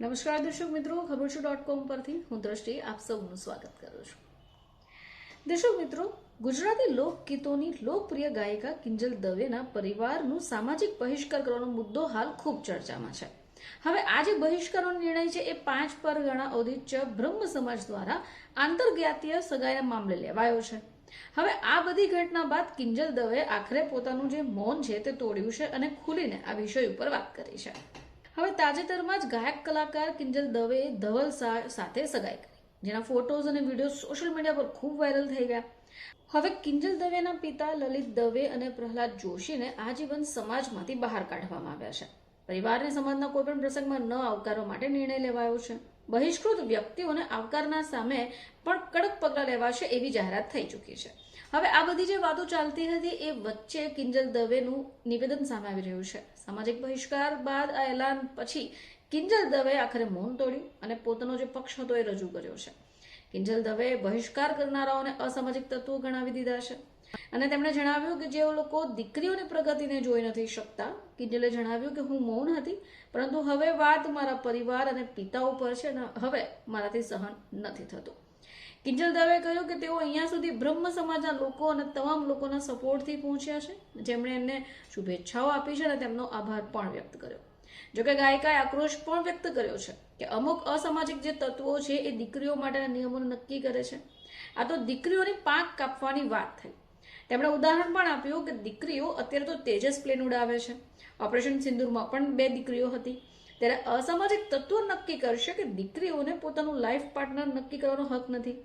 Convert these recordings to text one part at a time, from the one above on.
નમસ્કાર દર્શક મિત્રો, ખબરછો.com પરથી હું દ્રષ્ટિ આપ સૌનું સ્વાગત કરું છું. દર્શક મિત્રો, ગુજરાતી લોકગીતોની લોકપ્રિય ગાયિકા કિંજલ દવેના પરિવારનું સામાજિક બહિષ્કાર કરવાનો મુદ્દો હાલ ખૂબ ચર્ચામાં છે. હવે આ જે બહિષ્કારનો નિર્ણય છે એ 5 પરગણા ઔદિત્ય બ્રહ્મ સમાજ દ્વારા આંતરજ્ઞાતીય સગાઈના મામલે લેવાયો છે. હવે આ બધી ઘટના બાદ કિંજલ દવે આખરે પોતાનું જે મૌન છે તે તોડ્યું છે અને ખુલીને આ વિષય ઉપર વાત કરી છે. હવે તાજેતરમાં જ ગાયક કલાકાર કિંજલ દવેએ ધવલ સાથે સગાઈ કરી, જેના ફોટોઝ અને વિડીયો સોશિયલ મીડિયા પર ખૂબ વાયરલ થઈ ગયા. હવે કિંજલ દવેના પિતા લલિત દવે અને પ્રહલાદ જોશીને આજીવન સમાજમાંથી બહાર કાઢવામાં આવ્યા છે. પરિવારને સમાજના કોઈ પણ પ્રસંગમાં ન આવકારવા માટે નિર્ણય લેવાયો છે. બહિષ્કૃત વ્યક્તિઓને આવકારના સામે પણ કડક પગલાં લેવાશે એવી જાહેરાત થઈ ચૂકી છે. હવે આ બધી જે વાતો ચાલતી હતી એ વચ્ચે કિંજલ દવેનું નિવેદન સામે આવી રહ્યું છે. સામાજિક બહિષ્કાર બાદ આ એલાન પછી કિંજલ દવે આખરે મૌન તોડ્યું અને પોતાનો જે પક્ષ હતો એ રજૂ કર્યો છે. કિંજલ દવે બહિષ્કાર કરનારાઓને અસામાજિક તત્વો ગણાવી દીધા છે અને તેમણે જણાવ્યું કે જે લોકો દીકરીઓની પ્રગતિને જોઈ નથી શકતા, કિંજલે જણાવ્યું કે હું મૌન હતી, પરંતુ હવે વાત મારા પરિવાર અને પિતા ઉપર છે અને હવે મારાથી સહન નથી થતું. કિંજલ દવે કહ્યું કે તેઓ અહીંયા સુધી બ્રહ્મ સમાજના લોકો અને તમામ લોકોના સપોર્ટથી પહોંચ્યા છે, જેમણે એમને શુભેચ્છાઓ આપી છે અને તેમનો આભાર પણ વ્યક્ત કર્યો. જોકે ગાયિકાએ આક્રોશ પણ વ્યક્ત કર્યો છે કે અમુક અસામાજિક જે તત્વો છે એ દીકરીઓ માટેના નિયમોને નક્કી કરે છે. આ તો દીકરીઓની પાંખ કાપવાની વાત થઈ. તેમણે ઉદાહરણ પણ આપ્યું કે દીકરીઓ અત્યારે તો તેજસ પ્લેન ઉડાવે છે. ઓપરેશન સિંદૂરમાં પણ 2 દીકરીઓ હતી. ત્યારે અસામાજિક તત્વો નક્કી કરશે કે દીકરીઓને પોતાનું લાઈફ પાર્ટનર નક્કી કરવાનો હક નથી.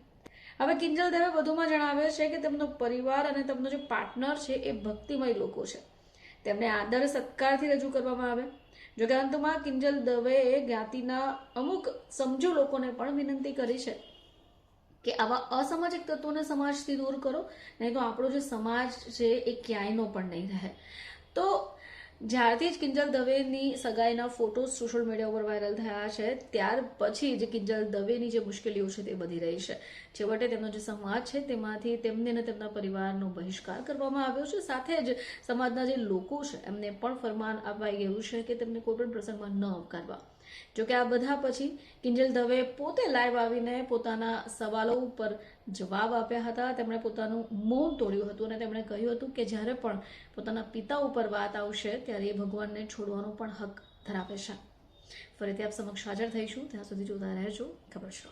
હવે કિંજલ દવે વધુમાં જણાવે છે કે તેમનો પરિવાર અને તેમનો જે પાર્ટનર છે એ ભક્તિમય લોકો છે. તેમને આદર સત્કારથી રજૂ કરવામાં આવે. જોકે અંતમાં કિંજલ દવેએ જ્ઞાતિના અમુક સમજુ લોકોને પણ વિનંતી કરી છે કે આવા અસામાજિક તત્વોને સમાજથી દૂર કરો, નહીં તો આપણો જે સમાજ છે એ ક્યાંયનો પણ નહીં રહે. તો જ્યારથી જ કિંજલ દવેની સગાઈના ફોટોઝ સોશિયલ મીડિયા ઉપર વાયરલ થયા છે ત્યાર પછી જે કિંજલ દવેની જે મુશ્કેલીઓ છે તે વધી રહી છે. છેવટે તેમનો જે સમાજ છે તેમાંથી તેમને અને તેમના પરિવારનો બહિષ્કાર કરવામાં આવ્યો છે. સાથે જ સમાજના જે લોકો છે એમને પણ ફરમાન અપાઈ ગયું છે કે તેમને કોઈ પણ પ્રસંગમાં ન આવકારવા. જોકે આ બધા પછી કિંજલ દવે પોતે લાઈવ આવીને પોતાના સવાલો ઉપર જવાબ આપ્યા હતા. તેમણે પોતાનું મૌન તોડ્યું હતું અને તેમણે કહ્યું હતું કે જ્યારે પણ પોતાના પિતા ઉપર વાત આવશે ત્યારે એ ભગવાનને છોડવાનો પણ હક ધરાવે છે. ફરીથી આપ સમક્ષ હાજર થઈશું, ત્યાં સુધી જોતા રહેજો ખબરછો.